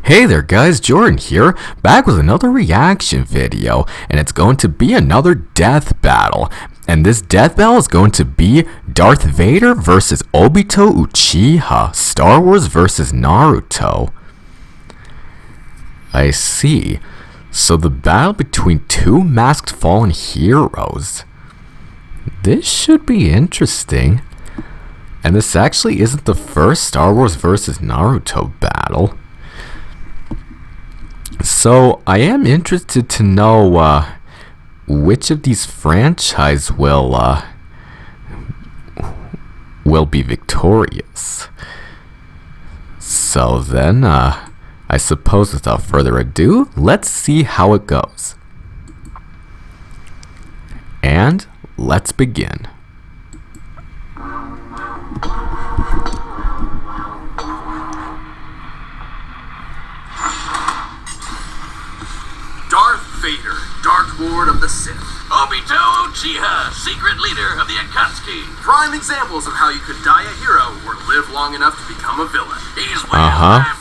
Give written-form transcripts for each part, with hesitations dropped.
Hey there guys, Jordan here, back with another reaction video, and it's going to be another death battle. And this death battle is going to be Darth Vader versus Obito Uchiha, Star Wars versus Naruto. I see. So the battle between two masked fallen heroes. This should be interesting. And this actually isn't the first Star Wars versus Naruto battle. So I am interested to know which of these franchises will be victorious. So then, I suppose without further ado, let's see how it goes. And let's begin. Darth Vader, Dark Lord of the Sith. Obito Uchiha, secret leader of the Akatsuki. Prime examples of how you could die a hero or live long enough to become a villain. He's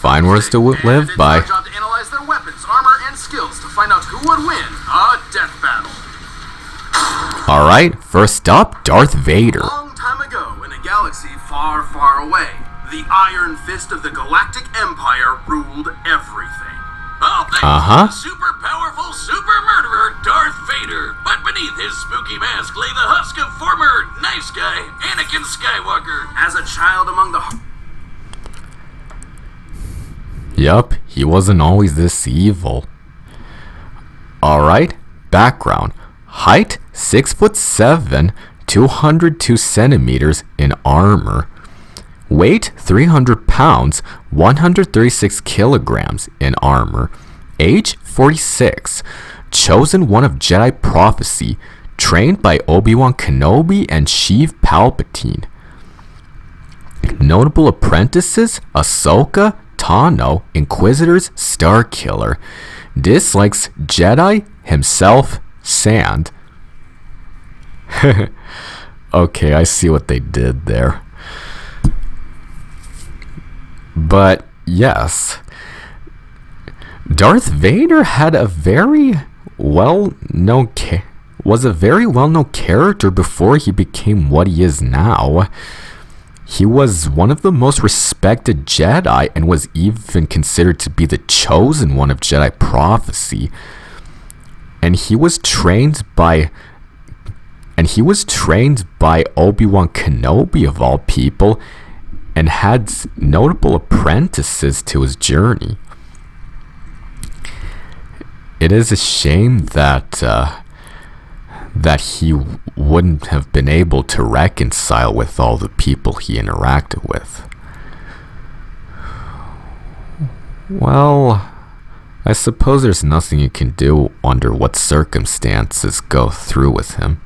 fine words to live by. It's our job to analyze their weapons, armor, and skills to find out who would win a death battle. Alright, first up, Darth Vader. Long time ago, in a galaxy far, far away, the Iron Fist of the Galactic Empire ruled everything. All thanks to the super powerful super murderer Darth Vader. But beneath his spooky mask lay the husk of former nice guy Anakin Skywalker. As a child among the... Yup, he wasn't always this evil. Alright, background. Height 6'7", 202 centimeters in armor. Weight 300 pounds, 136 kilograms in armor. Age 46. Chosen one of Jedi prophecy. Trained by Obi-Wan Kenobi and Sheev Palpatine. Notable apprentices: Ahsoka, Tano, Inquisitors, Starkiller. Dislikes Jedi, himself, sand. Okay, I see what they did there. But yes, Darth Vader had a very well-known character before he became what he is now. He was one of the most respected Jedi and was even considered to be the chosen one of Jedi prophecy. And he was trained by Obi-Wan Kenobi of all people, and had notable apprentices to his journey. It is a shame that he wouldn't have been able to reconcile with all the people he interacted with. Well, I suppose there's nothing you can do under what circumstances go through with him.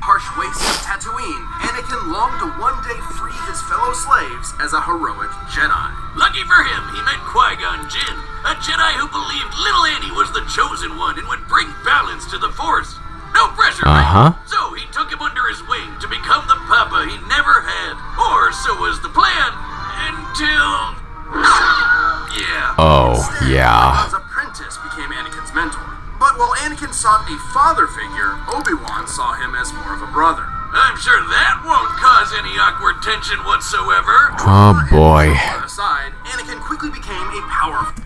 Harsh wastes of Tatooine, Anakin longed to one day free his fellow slaves as a heroic Jedi. Lucky for him, he met Qui-Gon Jinn, a Jedi who believed little Annie was the chosen one and would bring balance to the Force. No pressure, right? So he took him under his wing to become the papa he never had. Or so was the plan, until... yeah. Oh, yeah. Qui-Gon's apprentice became Anakin's mentor. But while Anakin sought a father figure, Obi-Wan saw him as more of a brother. I'm sure that won't cause any awkward tension whatsoever. Oh boy. Aside, Anakin quickly became a powerful...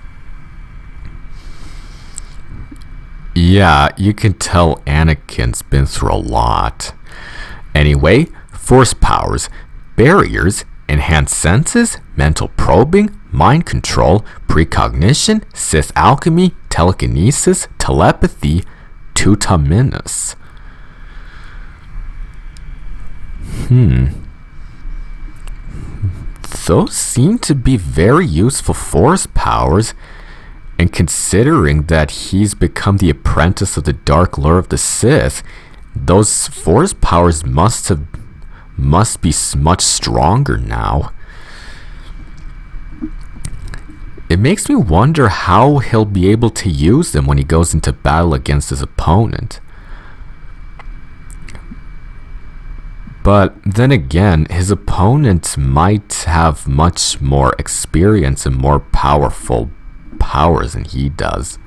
Yeah, you can tell Anakin's been through a lot. Anyway, force powers, barriers, enhanced senses, mental probing, mind control, precognition, Sith alchemy, telekinesis, telepathy, Tutaminus. Those seem to be very useful force powers, and considering that he's become the apprentice of the Dark Lord of the Sith, those force powers must be much stronger now. It makes me wonder how he'll be able to use them when he goes into battle against his opponent. But then again, his opponent might have much more experience and more powerful powers than he does.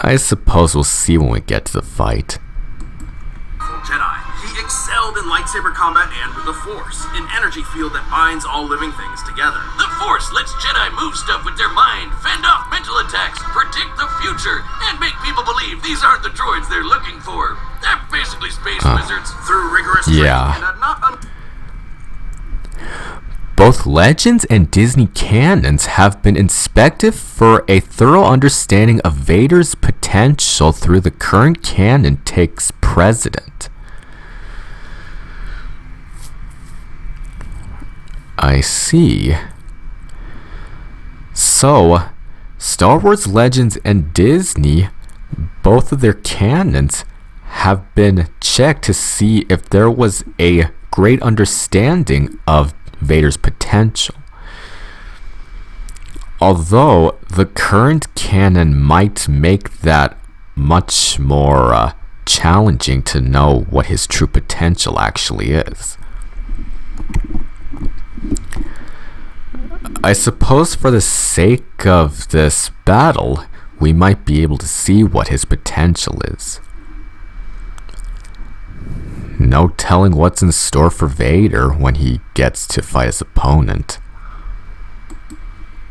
I suppose we'll see when we get to the fight. Jedi. He excelled in lightsaber combat and with the Force, an energy field that binds all living things together. The Force lets Jedi move stuff with their mind, fend off mental attacks, predict the future, and make people believe these aren't the droids they're looking for. They're basically space wizards. Through rigorous training and a not Both Legends and Disney canons have been inspected for a thorough understanding of Vader's potential through the current canon takes precedent. I see. So, Star Wars Legends and Disney, both of their canons, have been checked to see if there was a great understanding of Vader's potential. Although the current canon might make that much more challenging to know what his true potential actually is. I suppose for the sake of this battle, we might be able to see what his potential is. No telling what's in store for Vader when he gets to fight his opponent.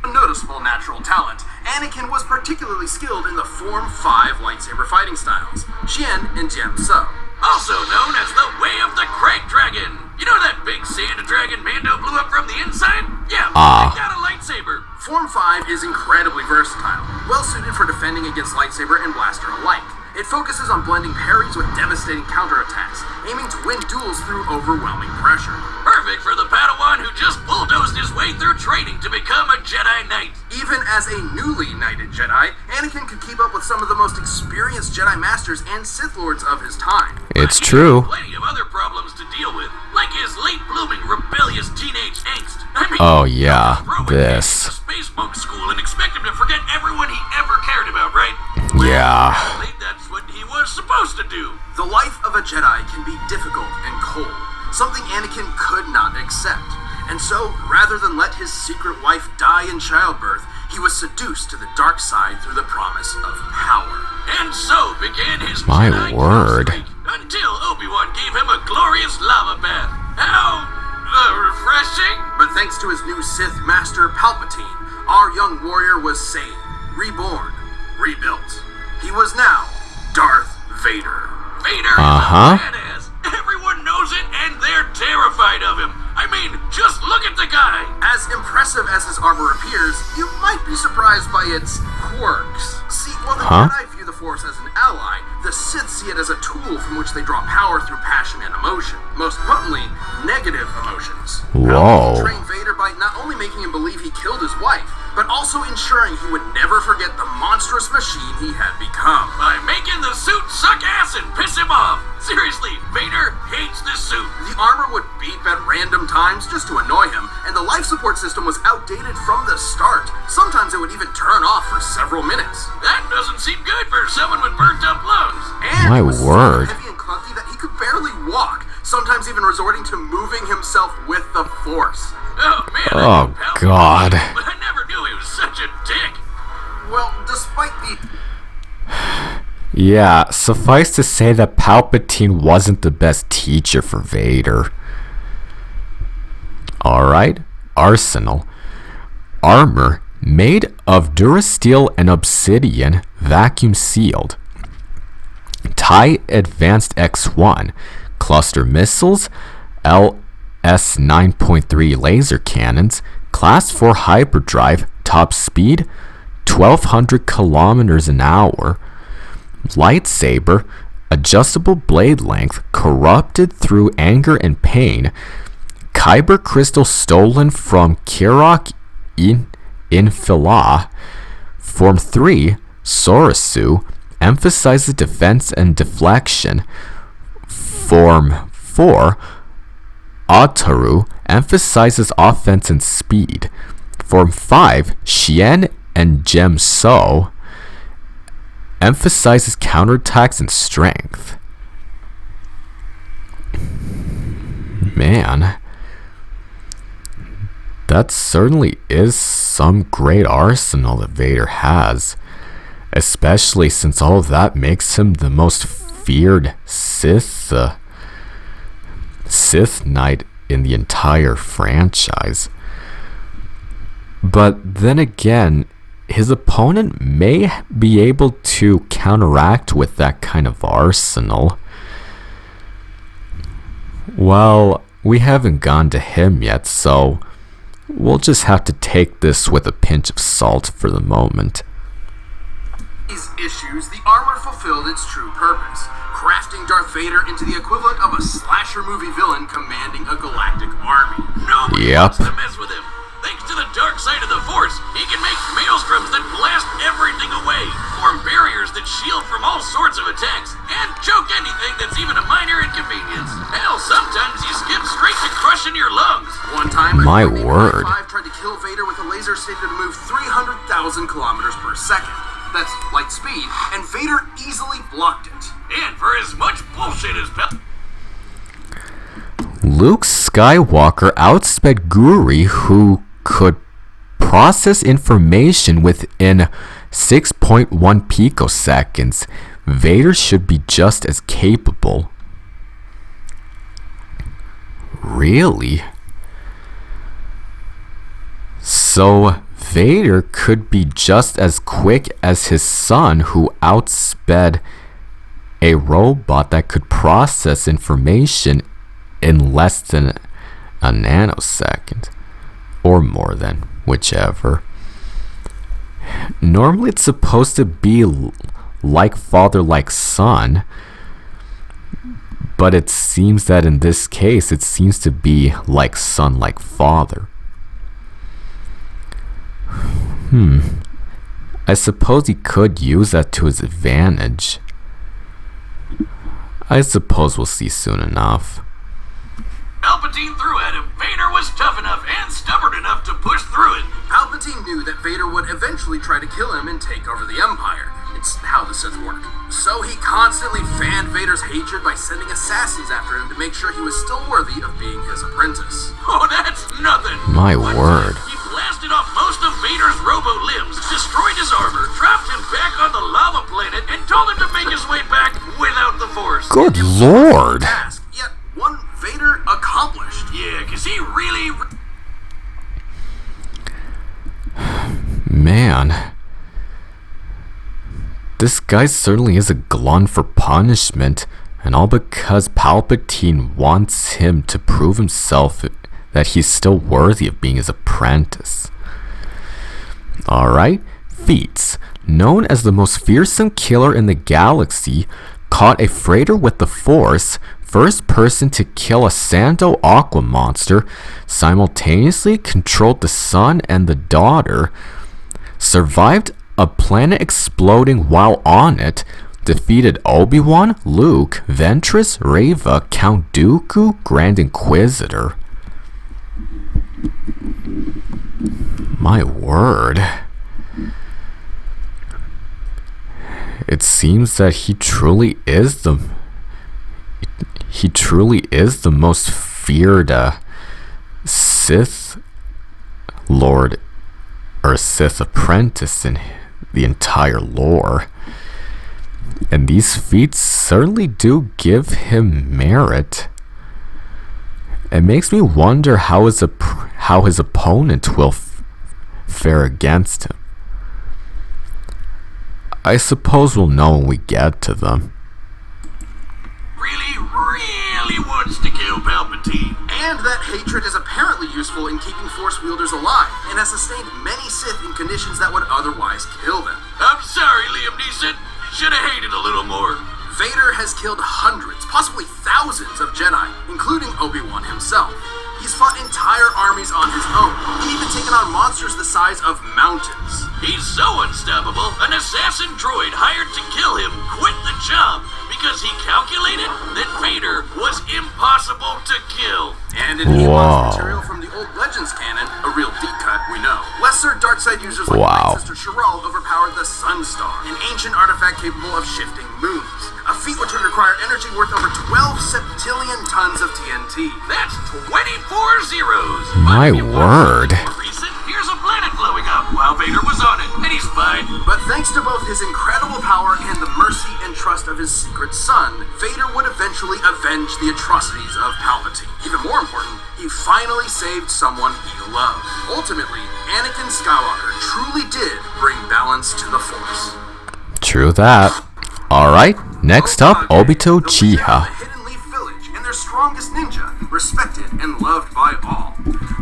Noticeable natural talent, Anakin was particularly skilled in the Form 5 lightsaber fighting styles, Xian and Jem So. Also known as the Way of the Crag Dragon. You know that big sand dragon Mando blew up from the inside? Yeah, he got a lightsaber. Form 5 is incredibly versatile, well suited for defending against lightsaber and blaster alike. It focuses on blending parries with devastating counterattacks, aiming to win duels through overwhelming pressure. Perfect for the Padawan who just bulldozed his way through training to become a Jedi Knight. Even as a newly knighted Jedi, Anakin could keep up with some of the most experienced Jedi Masters and Sith Lords of his time. It's true. Plenty of other problems to deal with, like his late-blooming rebellious teenage angst. I mean, oh yeah, throw this. him into space monk school and expect him to forget everyone he ever cared about, right? Yeah. Well, that's what he was supposed to do. The life of a Jedi can be difficult and cold, something Anakin could not accept. And so, rather than let his secret wife die in childbirth, he was seduced to the dark side through the promise of power. And so began his My Jedi word. streak, until Obi-Wan gave him a glorious lava bath. How refreshing! But thanks to his new Sith Master Palpatine, our young warrior was saved, reborn, rebuilt. He was now Darth Vader. Vader is a badass. Everyone knows it, and they're terrified of him. I mean, just look at the guy. As impressive as his armor appears, you might be surprised by its quirks. See, while the Jedi view the Force as an ally, the Sith see it as a tool from which they draw power through passion and emotion. Most potently, negative emotions. Whoa. Palpatine trained Vader by not only making him believe he killed his wife, but also ensuring he would never forget the monstrous machine he had become. By making the suit suck ass and piss him off. Seriously, Vader hates this suit. The armor would beep at random times just to annoy him, and the life support system was outdated from the start. Sometimes it would even turn off for several minutes. That doesn't seem good for someone with burnt up lungs. And My it was word. so heavy and clunky that he could barely walk, sometimes even resorting to moving himself with the Force. Oh man, I Oh, knew Palpatine, God. but I never knew he was such a dick. Well, despite the Yeah, suffice to say that Palpatine wasn't the best teacher for Vader. Alright, Arsenal. Armor made of durasteel and obsidian, vacuum sealed. TIE Advanced X1, cluster missiles, LS 9.3 laser cannons, Class 4 hyperdrive, top speed 1200 kilometers an hour, lightsaber, adjustable blade length, corrupted through anger and pain, Kyber crystal stolen from Kirok in Phila, Form 3, Sorasu, emphasizes defense and deflection, Form 4, Ataru, emphasizes offense and speed, Form 5, Xian and Jem So, emphasizes counterattacks and strength. Man, that certainly is some great arsenal that Vader has, especially since all of that makes him the most feared Sith Knight in the entire franchise. But then again, his opponent may be able to counteract with that kind of arsenal. Well, we haven't gone to him yet, so we'll just have to take this with a pinch of salt for the moment. These issues, the armor fulfilled its true purpose, crafting Darth Vader into the equivalent of a slasher movie villain commanding a galactic army. Nobody wants to mess with him. Thanks to the dark side of the Force, he can make maelstroms that blast everything away, form barriers that shield from all sorts of attacks, and choke anything that's even a minor inconvenience. Hell, sometimes he skips straight to crushing your lungs. One time, my word, 5 tried to kill Vader with a laser stated to move 300,000 kilometers per second. That's light speed, and Vader easily blocked it. And for as much bullshit as Luke Skywalker outsped Guri, who could process information within 6.1 picoseconds. Vader should be just as capable. Really? So Vader could be just as quick as his son, who outsped a robot that could process information in less than a nanosecond, or more than, whichever. Normally it's supposed to be like father, like son, but it seems that in this case it seems to be like son, like father. I suppose he could use that to his advantage. I suppose we'll see soon enough. Palpatine threw at him. Vader was tough enough and stubborn enough to push through it. Palpatine knew that Vader would eventually try to kill him and take over the Empire. It's how the Sith work. So he constantly fanned Vader's hatred by sending assassins after him to make sure he was still worthy of being his apprentice. Oh, that's nothing. My word. He blasted off most of Vader's robo-limbs, destroyed his armor, dropped him back on the lava planet, and told him to make his way back without the Force. Good lord. Task, yet one Vader accomplished. Yeah, because he really... Man. This guy certainly is a glutton for punishment, and all because Palpatine wants him to prove himself that he's still worthy of being his apprentice. Alright, feats. Known as the most fearsome killer in the galaxy, caught a freighter with the Force, first person to kill a Sando Aqua monster, simultaneously controlled the son and the daughter, survived a planet exploding while on it, defeated Obi-Wan, Luke, Ventress, Reva, Count Dooku, Grand Inquisitor. My word. It seems that he truly is the most feared Sith Lord or Sith apprentice in the entire lore. And these feats certainly do give him merit. It makes me wonder how his opponent will fare against him. I suppose we'll know when we get to them. Really wants to kill Palpatine. And that hatred is apparently useful in keeping Force wielders alive, and has sustained many Sith in conditions that would otherwise kill them. I'm sorry, Liam Neeson. Should have hated a little more. Vader has killed hundreds, possibly thousands of Jedi, including Obi-Wan himself. He's fought entire armies on his own, even taken on monsters the size of mountains. He's so unstoppable, an assassin droid hired to kill him quit the job because he calculated that Vader was impossible to kill. And in Elon's material from the old Legends canon, a real deep cut, We know. Lesser dark side users like Wow. Sister Chiral overpowered the Sun Star, an ancient artifact capable of shifting moons. A feat which would require energy worth over 12 septillion tons of TNT. That's 24 zeros. My But if you want word. something more recent, here's a planet blowing up while Vader was on it, and he's fine. But thanks to both his incredible power and the mercy and trust of his secret son, Vader would eventually avenge the atrocities of Palpatine. Even more important, he finally saved someone he loved. Ultimately, Anakin Skywalker truly did bring balance to the Force. True that. Alright, next up, Obito The leader of Uchiha. the Hidden Leaf Village and their strongest ninja, respected and loved by all.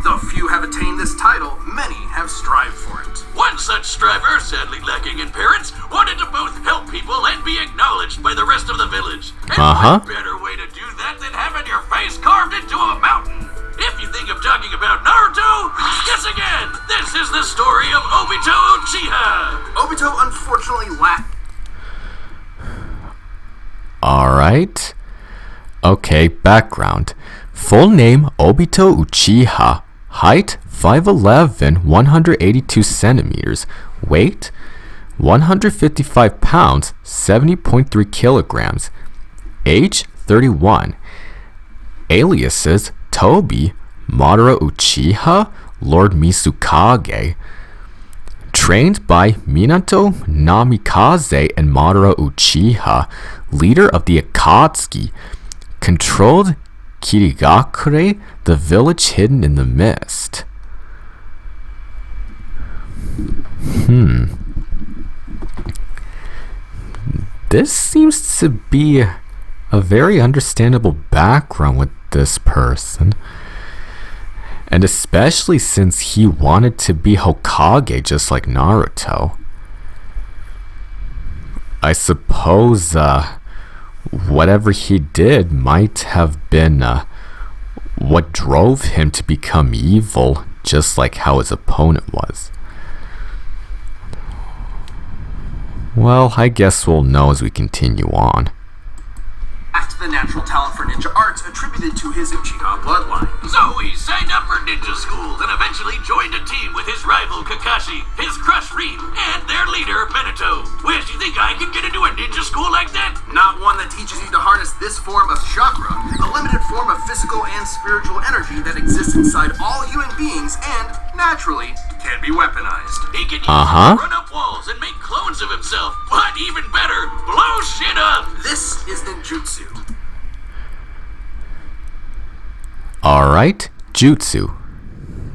Though few have attained this title, many have strived for it. One such striver, sadly lacking in parents, wanted to both help people and be acknowledged by the rest of the village. And Uh-huh. what better way to do that than having your face carved into a mountain? If you think I'm talking about Naruto, guess again! This is the story of Obito Uchiha! Obito unfortunately lacked. Alright. Okay, background. Full name Obito Uchiha. Height 5'11", 182 centimeters. Weight 155 pounds, 70.3 kilograms. Age 31. Aliases Tobi, Madara Uchiha, Lord Mizukage. Trained by Minato Namikaze and Madara Uchiha, leader of the Akatsuki. Controlled Kirigakure, the village hidden in the mist. This seems to be a very understandable background with this person. And especially since he wanted to be Hokage just like Naruto. I suppose whatever he did might have been what drove him to become evil, just like how his opponent was. Well, I guess we'll know as we continue on. The natural talent for ninja arts attributed to his Uchiha bloodline. So he signed up for ninja school and eventually joined a team with his rival Kakashi, his crush Reem, and their leader Benato. Where do you think I could get into a ninja school like that? Not one that teaches you to harness this form of chakra, a limited form of physical and spiritual energy that exists inside all human beings and, naturally, can be weaponized. He can use it to run up walls and make clones of himself, but even better, blow shit up! This is ninjutsu. Alright, Jutsu.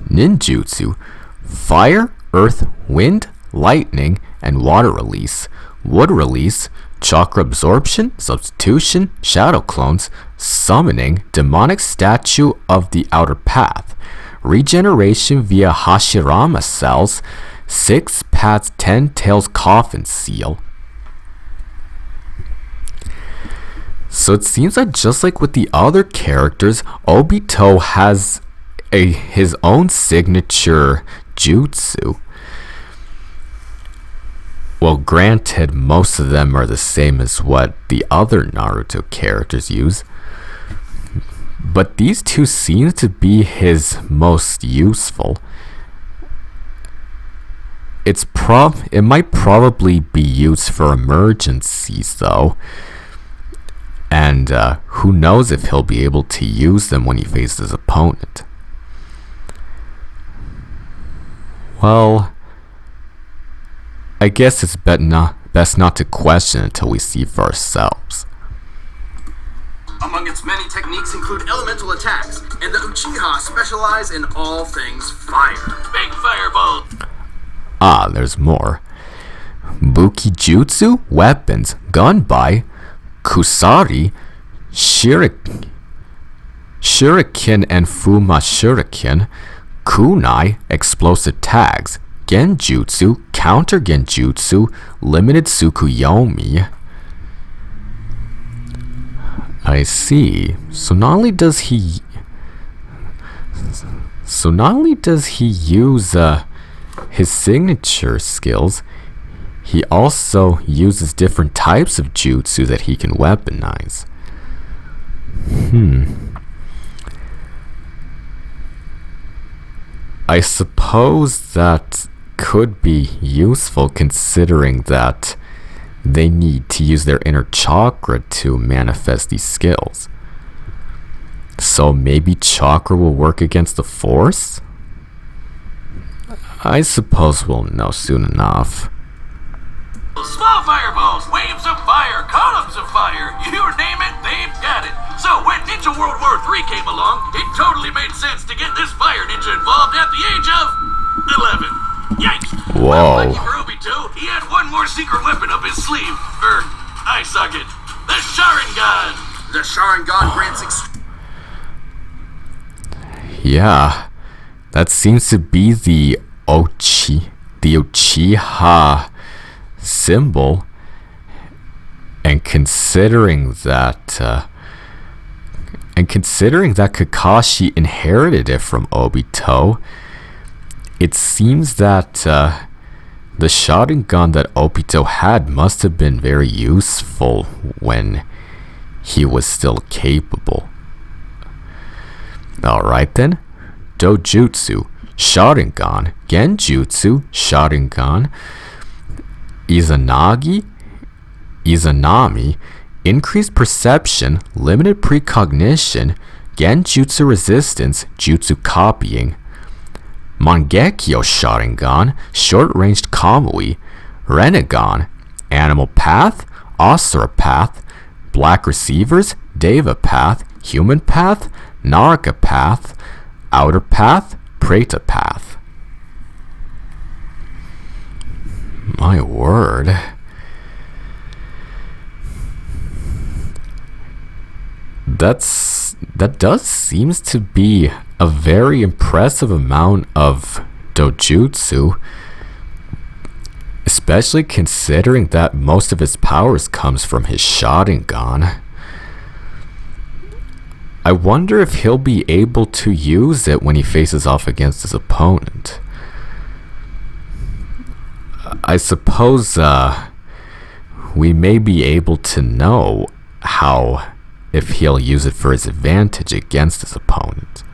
Ninjutsu. Fire, earth, wind, lightning, and water release. Wood release, chakra absorption, substitution, shadow clones, summoning, demonic statue of the outer path. Regeneration via Hashirama cells, 6 paths 10 tails coffin seal. So it seems like just like with the other characters, Obito has his own signature jutsu. Well, granted, most of them are the same as what the other Naruto characters use. But these two seem to be his most useful. It might probably be used for emergencies though. And who knows if he'll be able to use them when he faces his opponent. Well, I guess it's best not to question until we see for ourselves. Among its many techniques include elemental attacks, and the Uchiha specialize in all things fire. Big fireball! Ah, there's more. Bukijutsu, weapons, gun by Kusari, Shuriken and Fuma Shuriken, Kunai, explosive tags, Genjutsu, counter Genjutsu, limited Tsukuyomi. I see. So not only does he use his signature skills, he also uses different types of jutsu that he can weaponize. I suppose that could be useful considering that they need to use their inner chakra to manifest these skills. So maybe chakra will work against the Force? I suppose we'll know soon enough. Small fireballs, waves of fire, columns of fire, you name it, they've got it. So when Ninja World War III came along, it totally made sense to get this fire ninja involved at the age of 11. Yikes! Whoa. Well, lucky for Obito, he had one more secret weapon up his sleeve. Eye socket. The Sharingan! The Sharingan grants Yeah, that seems to be the Uchiha symbol, and considering that Kakashi inherited it from Obito, it seems that the Sharingan that Obito had must have been very useful when he was still capable. Alright then, Dojutsu, Sharingan, Genjutsu, Sharingan, Izanami, increased perception, limited precognition, Genjutsu resistance, Jutsu copying, Mangekyo Sharingan, short-ranged Kamui, Renegon, Animal Path, Asura Path, Black Receivers, Deva Path, Human Path, Naraka Path, Outer Path, Preta Path. My word. That does seems to be a very impressive amount of dojutsu, especially considering that most of his powers comes from his Sharingan. I wonder if he'll be able to use it when he faces off against his opponent. I suppose we may be able to know how, if he'll use it for his advantage against his opponent.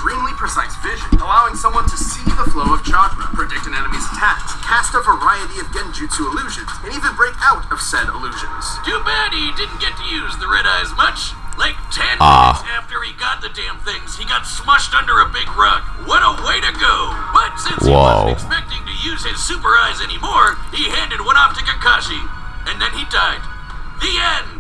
extremely precise vision, allowing someone to see the flow of chakra, predict an enemy's attacks, cast a variety of genjutsu illusions, and even break out of said illusions. Too bad he didn't get to use the red eyes much. Like 10 minutes after he got the damn things, he got smushed under a big rock. What a way to go! But since he wasn't expecting to use his super eyes anymore, he handed one off to Kakashi. And then he died. The end!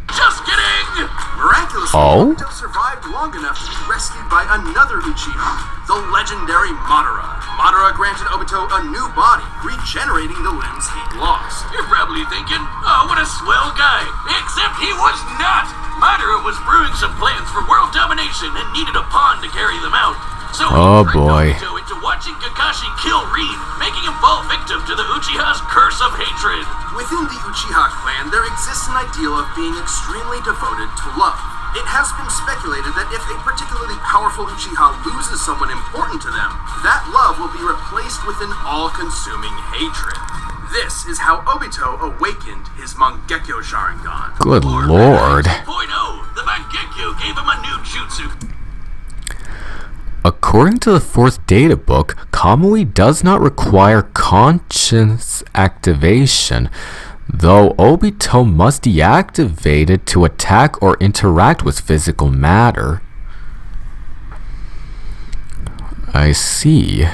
Just kidding! Miraculously, Obito survived long enough to be rescued by another Uchiha, the legendary Madara. Madara granted Obito a new body, regenerating the limbs he'd lost. You're probably thinking, oh, what a swell guy. Except he was not! Madara was brewing some plans for world domination and needed a pawn to carry them out. So he tricked Obito into watching Kakashi kill Rin, making him fall victim to the Uchiha's curse of hatred. Within the Uchiha clan, there exists an ideal of being extremely devoted to love. It has been speculated that if a particularly powerful Uchiha loses someone important to them, that love will be replaced with an all-consuming hatred. This is how Obito awakened his Mangekyo Sharingan. Good lord. 2.0, the Mangekyo gave him a new jutsu. According to the 4th data book, Kamui does not require conscience activation, though Obito must deactivate it to attack or interact with physical matter. I see.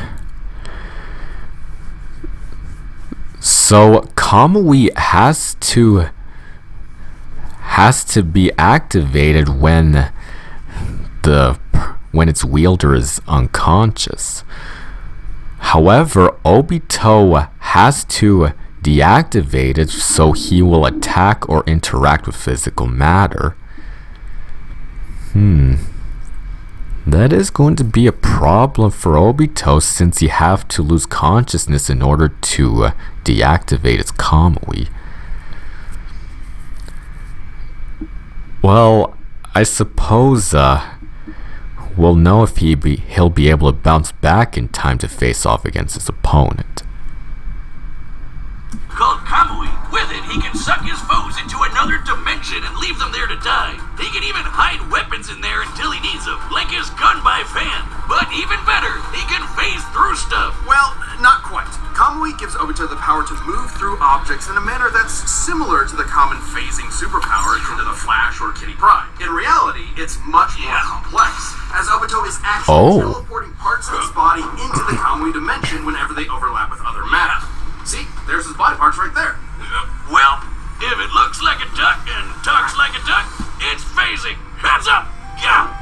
So Kamui has to be activated when its wielder is unconscious. However, Obito has to deactivate it so he will attack or interact with physical matter. That is going to be a problem for Obito since he have to lose consciousness in order to deactivate his Kamui. Well, I suppose we'll know if he'll be able to bounce back in time to face off against his opponent. Called Kamui. With it, he can suck his foes into another dimension and leave them there to die. He can even hide weapons in there until he needs them, like his gun by fan. Obito is actually teleporting parts of his body into the Kamui dimension whenever they overlap with other matter. See, there's his body parts right there. Well, if it looks like a duck and talks like a duck, it's phasing. Heads up! Yeah!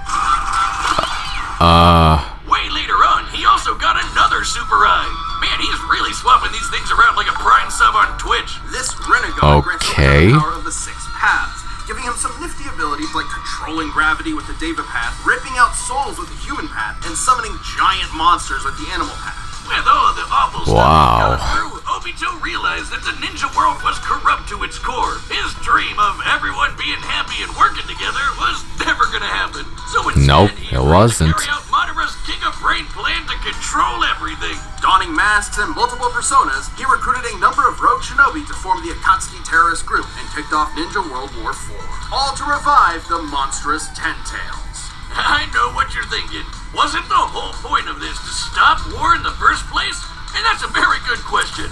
Way later on, he also got another super eye. Man, he's really swapping these things around like a Prime sub on Twitch. This Renegade grants him the power of the 6 paths, giving him some nifty abilities like controlling gravity with the Deva path, ripping out souls with the human path, and summoning giant monsters with the animal path. With all of the awful stuff he'd gone through, Obito realized that the ninja world was corrupt to its core. His dream of everyone being happy and working together was never gonna happen. So instead, he wasn't. Carry out Madara's King of Brain plan to control everything. Donning masks and multiple personas, he recruited a number of rogue shinobi to form the Akatsuki terrorist group and kicked off Ninja World War IV, all to revive the monstrous Ten Tails. I know what you're thinking. Wasn't the whole point of this to stop war in the first place? And that's a very good question.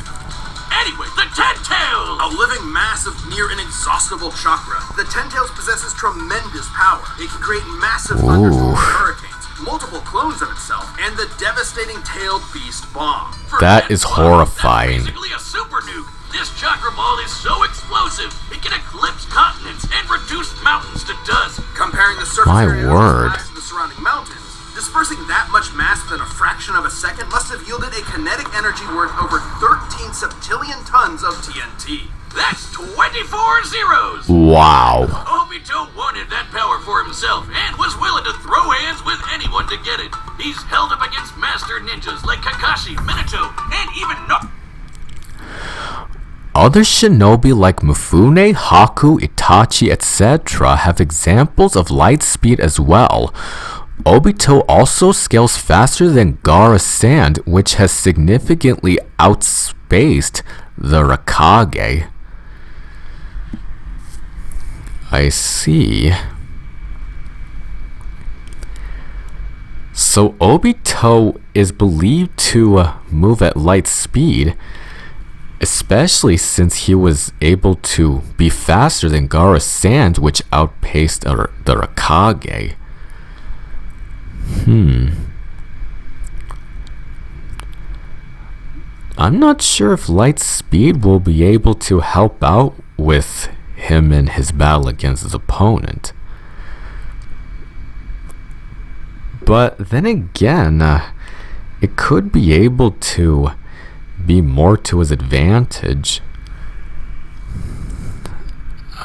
Anyway, the Ten Tails! A living mass of near inexhaustible chakra, the Ten Tails possesses tremendous power. It can create massive thunderstorms and hurricanes, multiple clones of itself, and the devastating tailed beast bomb. That is horrifying. That's basically a super nuke. This chakra ball is so explosive, it can eclipse continents and reduce mountains to dust. Comparing the surface area of the surrounding mountains, dispersing that much mass within a fraction of a second must have yielded a kinetic energy worth over 13 septillion tons of TNT. That's 24 zeros! Wow. Obito wanted that power for himself and was willing to throw hands with anyone to get it. He's held up against master ninjas like Kakashi, Minato, and even Other shinobi like Mifune, Haku, Itachi, etc. have examples of light speed as well. Obito also scales faster than Gaara's sand, which has significantly outspaced the Raikage. I see. So Obito is believed to move at light speed, especially since he was able to be faster than Gaara's sand, which outpaced the Raikage. I'm not sure if light speed will be able to help out with him in his battle against his opponent. But then again, it could be able to be more to his advantage.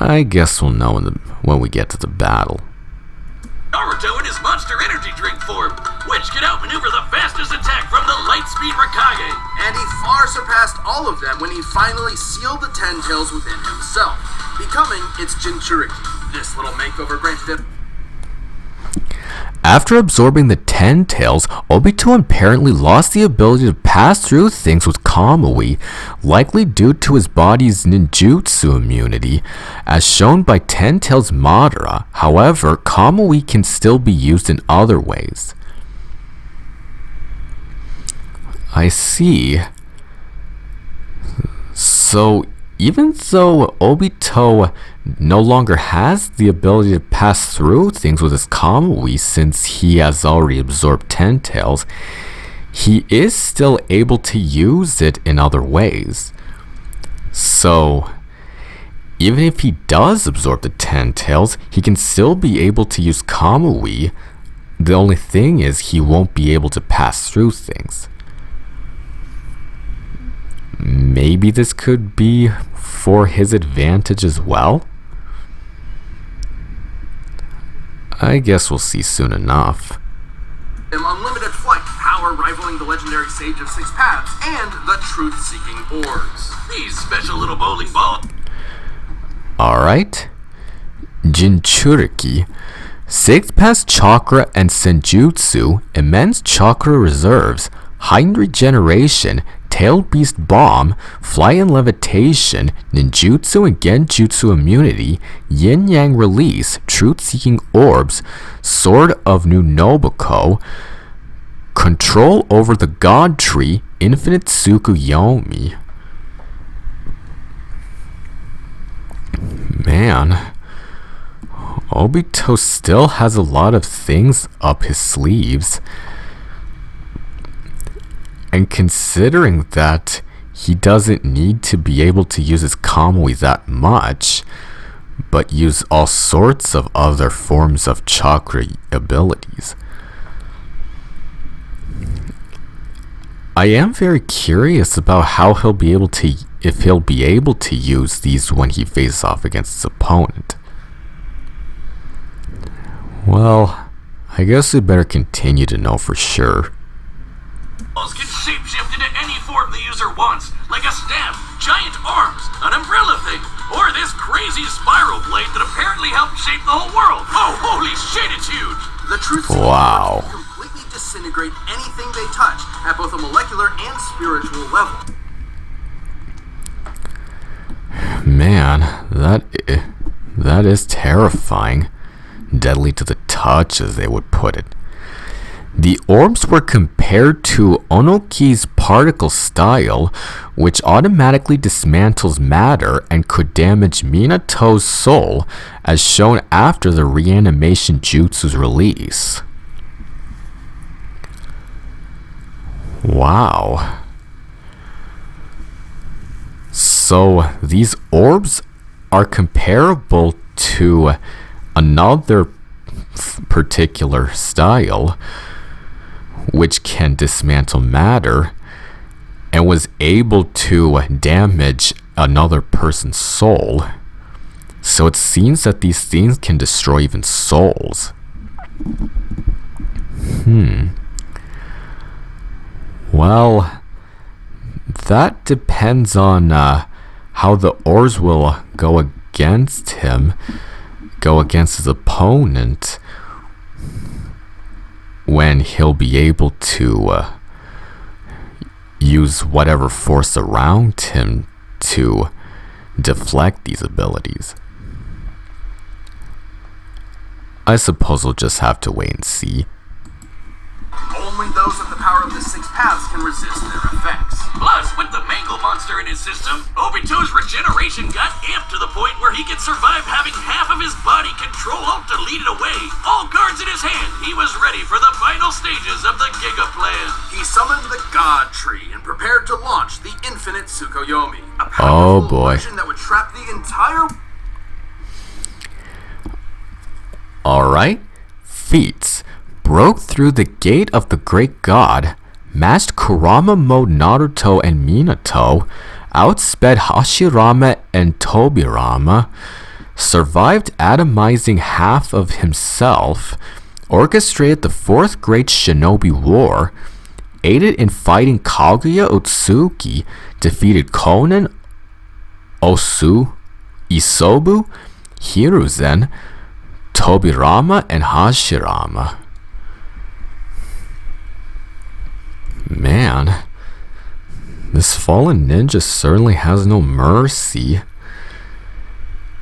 I guess we'll know when we get to the battle. Naruto in his monster energy drink form, which can outmaneuver the fastest attack from the Lightspeed Raikage. And he far surpassed all of them when he finally sealed the Ten Tails within himself, becoming its Jinchuriki. This little makeover granted him. After absorbing the Ten Tails, Obito apparently lost the ability to pass through things with Kamui, likely due to his body's ninjutsu immunity, as shown by Ten Tails Madara. However, Kamui can still be used in other ways. I see. So, even though Obito no longer has the ability to pass through things with his Kamui since he has already absorbed Ten Tails, he is still able to use it in other ways. So, even if he does absorb the Ten Tails, he can still be able to use Kamui. The only thing is he won't be able to pass through things. Maybe this could be for his advantage as well? I guess we'll see soon enough. Unlimited flight, power rivaling the legendary Sage of Six Paths, and the truth-seeking orbs. These special little bowling balls. Alright. Jinchuriki. Sixth Path Chakra and Senjutsu, immense chakra reserves, heightened regeneration, Tailed Beast Bomb, Fly and Levitation, Ninjutsu and Genjutsu Immunity, Yin Yang Release, Truth-Seeking Orbs, Sword of Nunobako, Control over the God Tree, Infinite Tsukuyomi. Man. Obito still has a lot of things up his sleeves. And considering that he doesn't need to be able to use his Kamui that much, but use all sorts of other forms of chakra abilities. I am very curious about how if he'll be able to use these when he faces off against his opponent. Well, I guess we better continue to know for sure. Can shapeshift into any form the user wants, like a staff, giant arms, an umbrella thing, or this crazy spiral blade that apparently helped shape the whole world. Oh, holy shit, it's huge! The truth wow. can completely disintegrate anything they touch at both a molecular and spiritual level. Man, that is terrifying. Deadly to the touch, as they would put it. The orbs were compared to Onoki's particle style, which automatically dismantles matter and could damage Minato's soul, as shown after the reanimation jutsu's release. Wow. So these orbs are comparable to another particular style, which can dismantle matter and was able to damage another person's soul. So it seems that these things can destroy even souls. Well, that depends on how the orbs will go against him, go against his opponent, when he'll be able to use whatever force around him to deflect these abilities. I suppose we'll just have to wait and see. Only those with the power of the six paths can resist their effects. Plus, with the Mangle monster in his system, Obito's regeneration got amped to the point where he could survive having half of his body control Alt deleted away. All cards in his hand, he was ready for the final stages of the Giga Plan. He summoned the God Tree and prepared to launch the Infinite Tsukuyomi, a powerful illusion that would trap the entire... Alright, feats. Broke through the gate of the Great God, matched Kurama Mode Naruto and Minato, outsped Hashirama and Tobirama, survived atomizing half of himself, orchestrated the Fourth Great Shinobi War, aided in fighting Kaguya Otsuki, defeated Konan, Osu, Isobu, Hiruzen, Tobirama, and Hashirama. Man, this fallen ninja certainly has no mercy.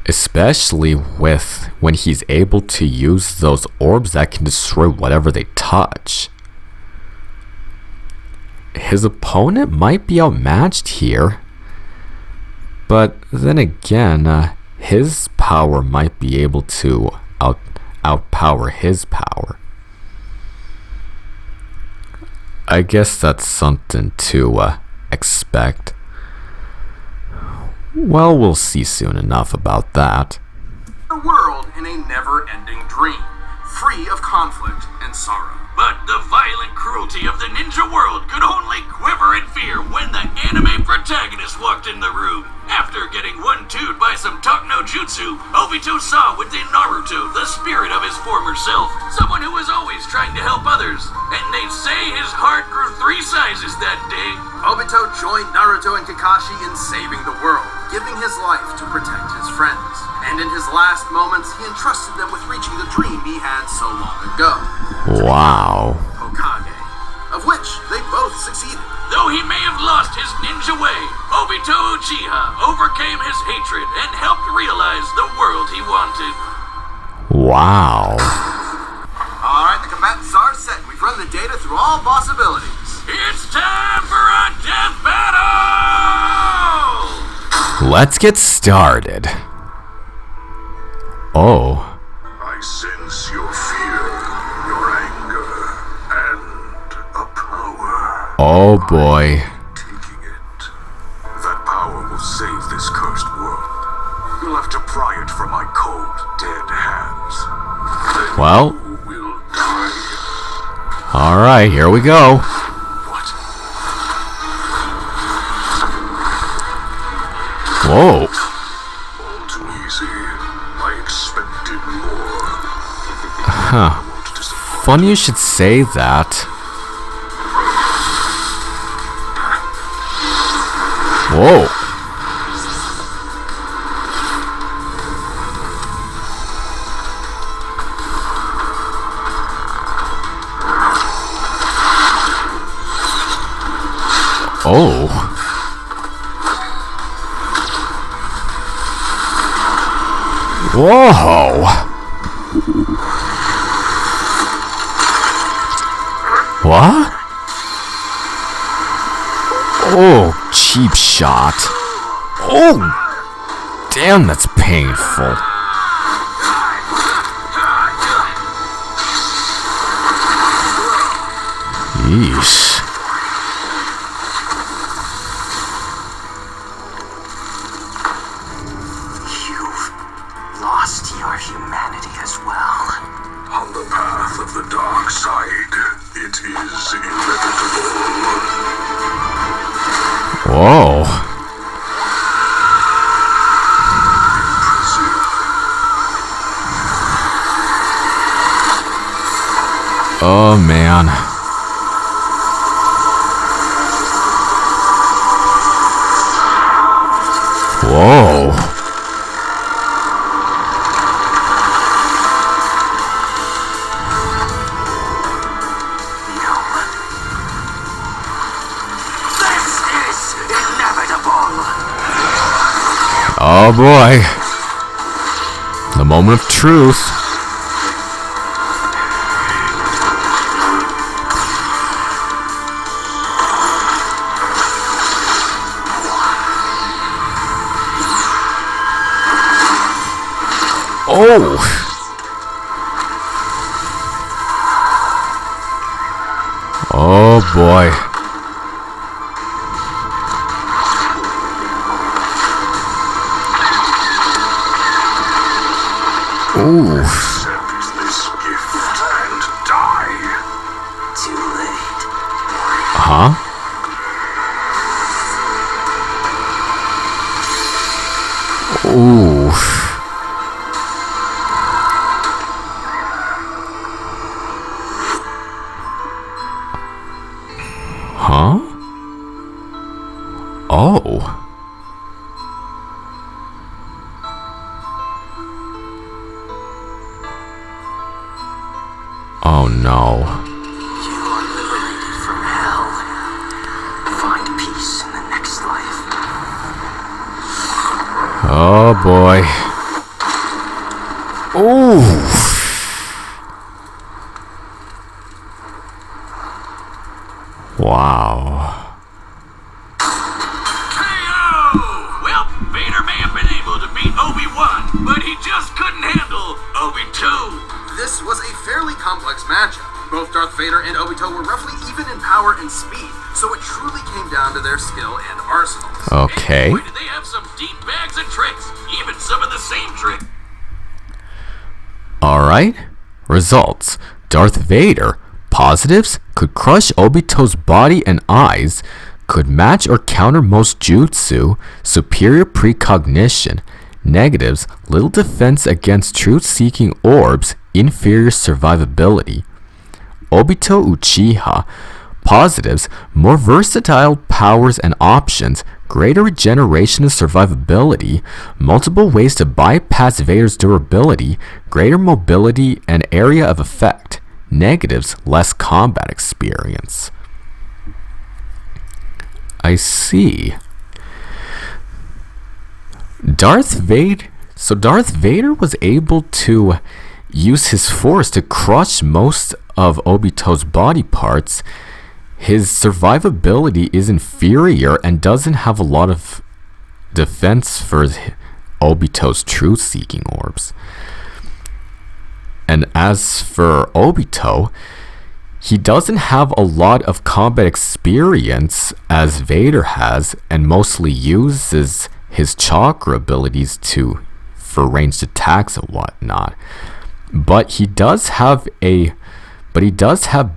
Especially when he's able to use those orbs that can destroy whatever they touch. His opponent might be outmatched here. But then again, his power might be able to outpower his power. I guess that's something to expect. Well, we'll see soon enough about that. A world in a never-ending dream, free of conflict and sorrow. But the violent cruelty of the ninja world could only quiver in fear when the anime protagonist walked in the room. After getting one-two'd by some Takno Jutsu, Obito saw within Naruto the spirit of his former self. Someone who was always trying to help others. And they'd say his heart grew 3 sizes that day. Obito joined Naruto and Kakashi in saving the world, giving his life to protect his friends. And in his last moments, he entrusted them with reaching the dream he had so long ago. Wow. Hokage, of which they both succeeded. Though he may have lost his ninja way, Obito Uchiha overcame his hatred and helped realize the world he wanted. Wow. Alright, the combatants are set. We've run the data through all possibilities. It's time for a death battle! Let's get started. Oh. Oh boy. Taking it. That power will save this cursed world. You'll have to pry it from my cold, dead hands. Then Well. you will die. Alright, here we go. What? Whoa. All too easy. I expected more. Huh. I won't disappoint. Funny you should say that. Whoa. Oh. Whoa. What? Oh, cheap shot. Oh, damn, that's painful. Yeesh. You've lost your humanity as well. On the path of the dark side, it is inevitable. Whoa. Oh, man. Whoa. This is inevitable. Oh, boy. The moment of truth. Oh! Oh boy. Ooh. Accept this gift and die. Too late. Huh? Ooh. Huh? Oh. Oh no. You are liberated from hell. Find peace in the next life. Oh boy. Ooh. Wow. KO! Well, Vader may have been able to beat Obi-Wan, but he just couldn't handle Obi-2. This was a fairly complex matchup. Both Darth Vader and Obito were roughly even in power and speed, so it truly came down to their skill and arsenals. Okay. And boy, did they have some deep bags of tricks, even some of the same tricks. Alright. Results. Darth Vader. Positives: could crush Obito's body and eyes, could match or counter most jutsu, superior precognition. Negatives: little defense against truth-seeking orbs, inferior survivability. Obito Uchiha. Positives: more versatile powers and options, greater regeneration and survivability, multiple ways to bypass Vader's durability, greater mobility and area of effect. Negatives: less combat experience. I see. Darth Vader was able to use his force to crush most of Obito's body parts. His survivability is inferior and doesn't have a lot of defense for Obito's truth-seeking orbs. And as for Obito, he doesn't have a lot of combat experience as Vader has, and mostly uses his chakra abilities for ranged attacks and whatnot. But he does have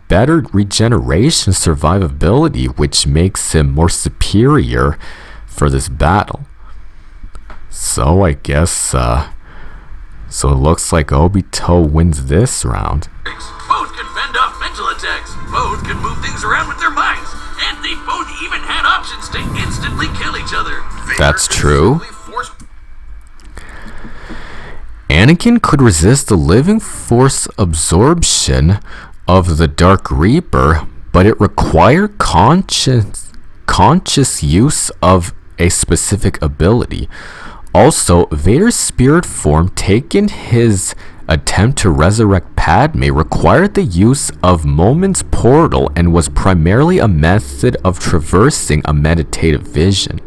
better regeneration survivability, which makes him more superior for this battle. So I guess so it looks like Obito wins this round. Both can fend off mental attacks. Both can move things around with their minds. And they both even had options to instantly kill each other. That's true. Anakin could resist the living force absorption of the Dark Reaper, but it required conscious use of a specific ability. Also, Vader's spirit form, taken his attempt to resurrect Padme, required the use of Moment's portal and was primarily a method of traversing a meditative vision.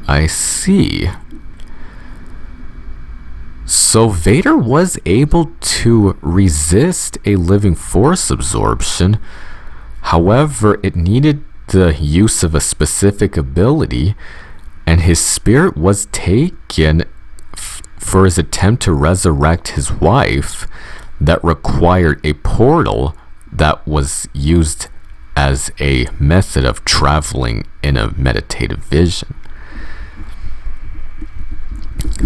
I see. So Vader was able to resist a living force absorption. However, it needed the use of a specific ability, and his spirit was taken for his attempt to resurrect his wife that required a portal that was used as a method of traveling in a meditative vision.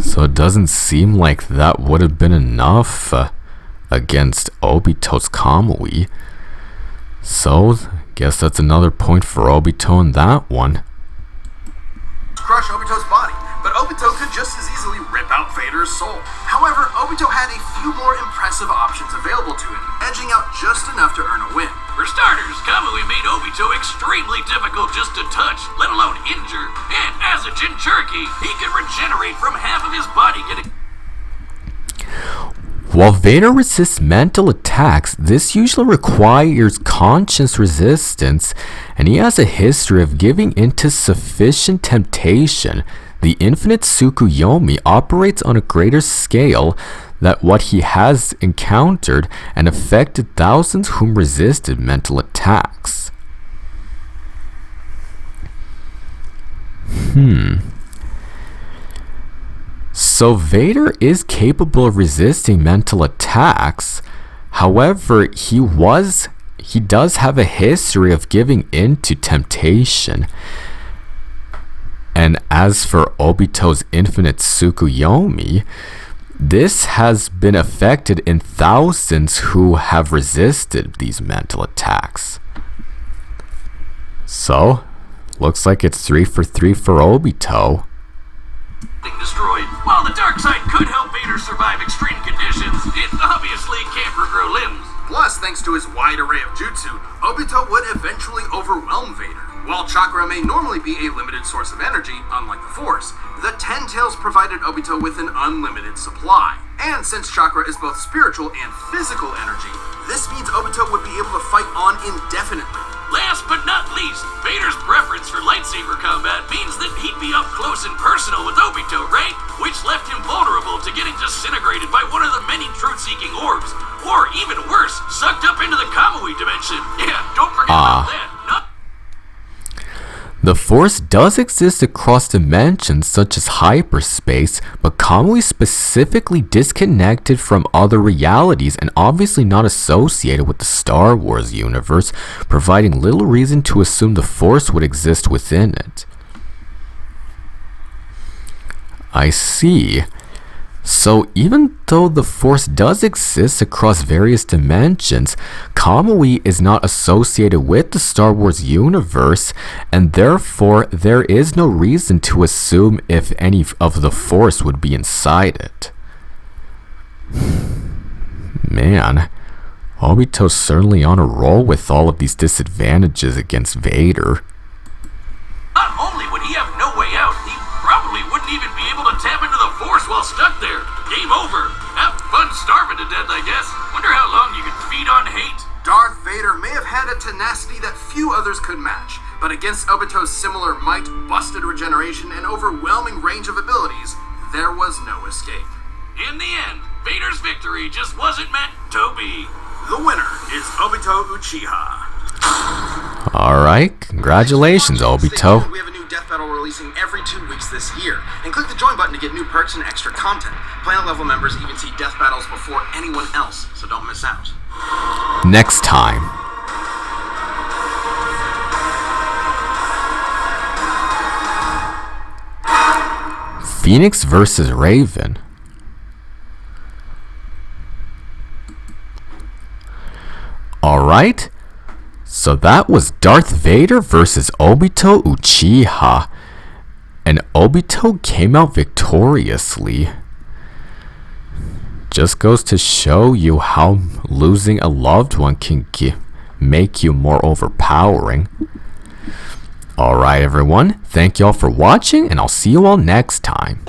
So it doesn't seem like that would have been enough against Obito's Kamui. So guess that's another point for Obito in that one. Crush Obito's body, but Obito could just as easily rip out Vader's soul. However, Obito had a few more impressive options available to him, edging out just enough to earn a win. For starters, Kamui made Obito extremely difficult just to touch, let alone injure. And as a Jinchuriki, he can regenerate from half of his body getting... While Vader resists mental attacks, this usually requires conscious resistance, and he has a history of giving into sufficient temptation. The infinite Tsukuyomi operates on a greater scale than what he has encountered and affected thousands whom resisted mental attacks. So Vader is capable of resisting mental attacks. However, he does have a history of giving in to temptation. And as for Obito's infinite Tsukuyomi, this has been affected in thousands who have resisted these mental attacks. So, looks like it's 3 for 3 for Obito. Destroyed. While the dark side could help Vader survive extreme conditions, it obviously can't regrow limbs. Plus, thanks to his wide array of jutsu, Obito would eventually overwhelm Vader. While chakra may normally be a limited source of energy, unlike the Force, the Ten Tails provided Obito with an unlimited supply. And since chakra is both spiritual and physical energy, this means Obito would be able to fight on indefinitely. Last but not least, Vader's preference for lightsaber combat means that he'd be up close and personal with Obito, right? Which left him vulnerable to getting disintegrated by one of the many truth-seeking orbs. Or even worse, sucked up into the Kamui dimension. Yeah, don't forget about that. The Force does exist across dimensions such as hyperspace, but Kamui is specifically disconnected from other realities and obviously not associated with the Star Wars universe, providing little reason to assume the Force would exist within it. I see. So even though the Force does exist across various dimensions, Kamui is not associated with the Star Wars universe, and therefore there is no reason to assume if any of the Force would be inside it. Man, Obito's certainly on a roll with all of these disadvantages against Vader. Not only would he have no way out, he probably wouldn't even be able to tap into the Force while stuck there. Game over. Have fun starving to death, I guess. Wonder how long you can feed on hate. Darth Vader may have had a tenacity that few others could match, but against Obito's similar might, busted regeneration, and overwhelming range of abilities, there was no escape. In the end, Vader's victory just wasn't meant to be. The winner is Obito Uchiha. Alright, congratulations, Stay Obito. tuned. We have a new death battle releasing every 2 weeks this year. And click the join button to get new perks and extra content. Planet level members even see death battles before anyone else, so don't miss out. Next time. Phoenix versus Raven. Alright, so that was Darth Vader versus Obito Uchiha. And Obito came out victoriously. Just goes to show you how losing a loved one can make you more overpowering. Alright everyone, thank y'all for watching and I'll see you all next time.